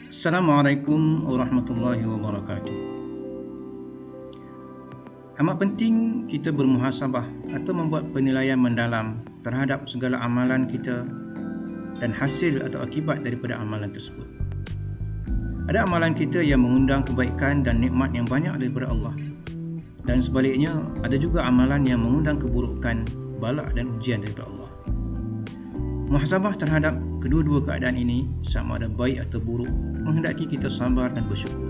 Assalamualaikum warahmatullahi wabarakatuh. Amat penting kita bermuhasabah atau membuat penilaian mendalam terhadap segala amalan kita dan hasil atau akibat daripada amalan tersebut. Ada amalan kita yang mengundang kebaikan dan nikmat yang banyak daripada Allah. Dan sebaliknya, ada juga amalan yang mengundang keburukan, bala dan ujian daripada Allah. Muhasabah terhadap kedua-dua keadaan ini, sama ada baik atau buruk, menghendaki kita sabar dan bersyukur.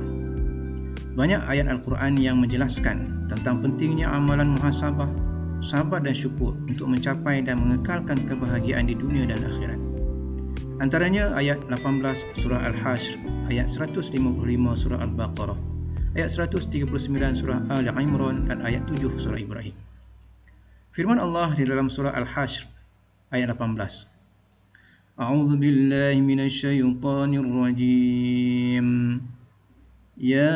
Banyak ayat Al-Quran yang menjelaskan tentang pentingnya amalan muhasabah, sabar dan syukur untuk mencapai dan mengekalkan kebahagiaan di dunia dan akhirat. Antaranya ayat 18 surah Al-Hashr, ayat 155 surah Al-Baqarah, ayat 139 surah Ali Imran dan ayat 7 surah Ibrahim. Firman Allah di dalam surah Al-Hashr ayat 18. A'udzu billahi minasy syaithanir rajim. Ya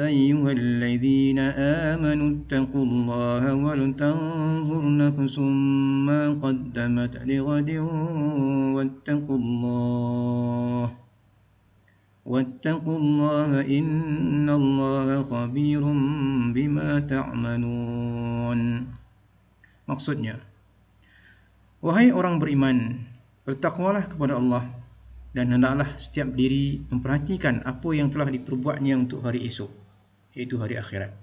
ayyuhalladzina amanu taqullaha wal tanzur nafsum ma qaddamat lighadin wattaqullaha innallaha khabirum bima ta'malun. Maksudnya, wahai orang beriman, bertakwalah kepada Allah dan hendaklah setiap diri memperhatikan apa yang telah diperbuatnya untuk hari esok, iaitu hari akhirat.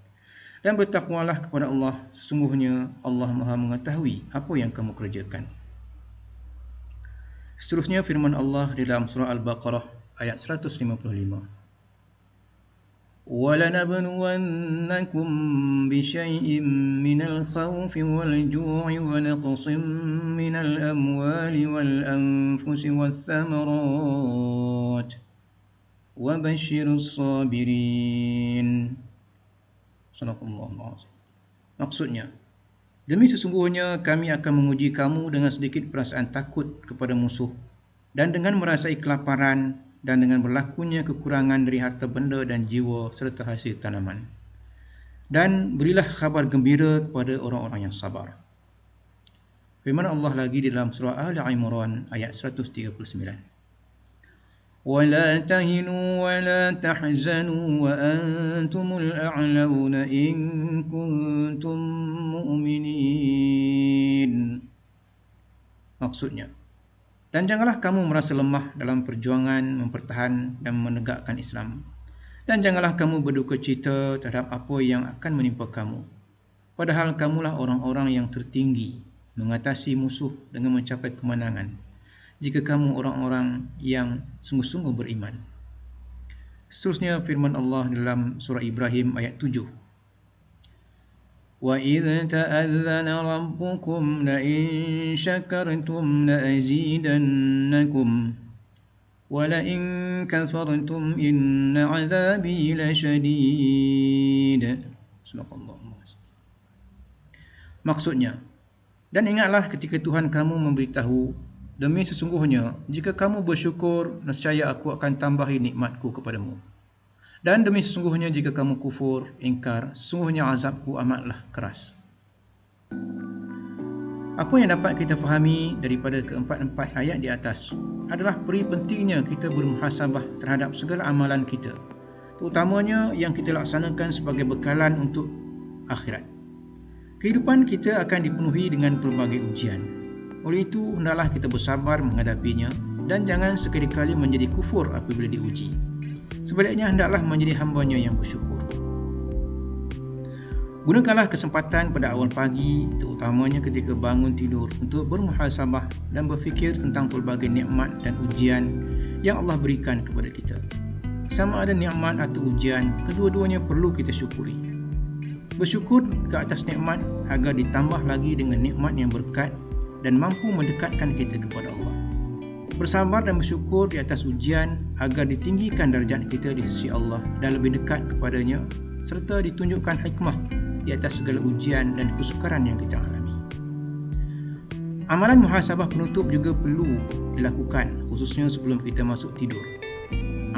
Dan bertakwalah kepada Allah, sesungguhnya Allah Maha mengetahui apa yang kamu kerjakan. Seterusnya firman Allah di dalam surah Al-Baqarah ayat 155. وَلَنَبْلُوَنَّكُمْ بِشَيْءٍ مِّنَ الْخَوْفِ وَالْجُوعِ وَنَقْصٍ مِّنَ الْأَمْوَالِ وَالْأَنفُسِ وَالثَّمَرَاتِ وَبَشِّرِ الصَّابِرِينَ. Sadaqallahul azim. Maksudnya, demi sesungguhnya kami akan menguji kamu dengan sedikit perasaan takut kepada musuh dan dengan merasai kelaparan dan dengan berlakunya kekurangan dari harta benda dan jiwa serta hasil tanaman. Dan berilah kabar gembira kepada orang-orang yang sabar. Firman Allah lagi di dalam surah Ali Imran ayat 139. وَلَا تَهِنُوا وَلَا تَحْزَنُوا وَأَنْتُمُ الْأَعْلَوْنَ إِن كُنتُم مُّؤْمِنِينَ. Maksudnya, dan janganlah kamu merasa lemah dalam perjuangan mempertahan dan menegakkan Islam. Dan janganlah kamu berduka cita terhadap apa yang akan menimpa kamu. Padahal kamulah orang-orang yang tertinggi mengatasi musuh dengan mencapai kemenangan, jika kamu orang-orang yang sungguh-sungguh beriman. Seterusnya firman Allah dalam surah Ibrahim ayat 7. وَإِذْ تَأَذَّنَ رَبُّكُمْ لَئِن شَكَرْتُمْ لَأَزِيدَنَّكُمْ وَلَئِن كَفَرْتُمْ إِنَّ عَذَابِي لَشَدِيدٌ. Maksudnya, dan ingatlah ketika Tuhan kamu memberitahu, demi sesungguhnya jika kamu bersyukur, nescaya aku akan tambahi nikmatku kepadamu. Dan demi sesungguhnya jika kamu kufur, ingkar, sesungguhnya azabku amatlah keras. Apa yang dapat kita fahami daripada keempat-empat ayat di atas adalah peri pentingnya kita bermuhasabah terhadap segala amalan kita, terutamanya yang kita laksanakan sebagai bekalan untuk akhirat. Kehidupan kita akan dipenuhi dengan pelbagai ujian. Oleh itu, hendaklah kita bersabar menghadapinya dan jangan sekali-kali menjadi kufur apabila diuji. Sebaliknya, hendaklah menjadi hambanya yang bersyukur. Gunakanlah kesempatan pada awal pagi, terutamanya ketika bangun tidur, untuk bermuhasabah dan berfikir tentang pelbagai nikmat dan ujian yang Allah berikan kepada kita. Sama ada nikmat atau ujian, kedua-duanya perlu kita syukuri. Bersyukur ke atas nikmat agar ditambah lagi dengan nikmat yang berkat dan mampu mendekatkan kita kepada Allah. Bersabar dan bersyukur di atas ujian agar ditinggikan darjat kita di sisi Allah dan lebih dekat kepadanya, serta ditunjukkan hikmah di atas segala ujian dan kesukaran yang kita alami. Amalan muhasabah penutup juga perlu dilakukan, khususnya sebelum kita masuk tidur.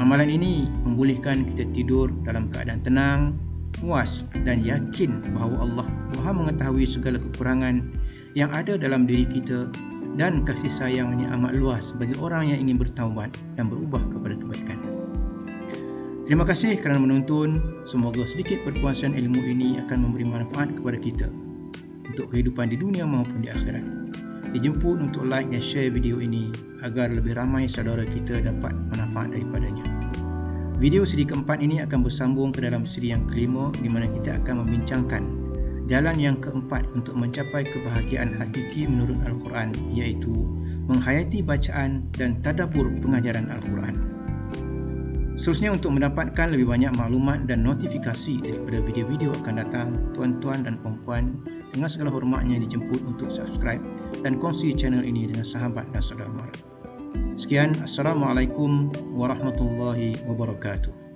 Amalan ini membolehkan kita tidur dalam keadaan tenang, puas dan yakin bahawa Allah Maha mengetahui segala kekurangan yang ada dalam diri kita dan kasih sayangnya amat luas bagi orang yang ingin bertaubat dan berubah kepada kebaikan. Terima kasih kerana menonton. Semoga sedikit perkuasaan ilmu ini akan memberi manfaat kepada kita untuk kehidupan di dunia maupun di akhirat. Dijemput untuk like dan share video ini agar lebih ramai saudara kita dapat manfaat daripadanya. Video siri keempat ini akan bersambung ke dalam siri yang kelima, di mana kita akan membincangkan jalan yang keempat untuk mencapai kebahagiaan hakiki menurut Al-Quran, iaitu menghayati bacaan dan tadabbur pengajaran Al-Quran. Seterusnya, untuk mendapatkan lebih banyak maklumat dan notifikasi daripada video-video akan datang, tuan-tuan dan puan-puan dengan segala hormatnya dijemput untuk subscribe dan kongsi channel ini dengan sahabat dan saudara mara. Sekian, Assalamualaikum warahmatullahi wabarakatuh.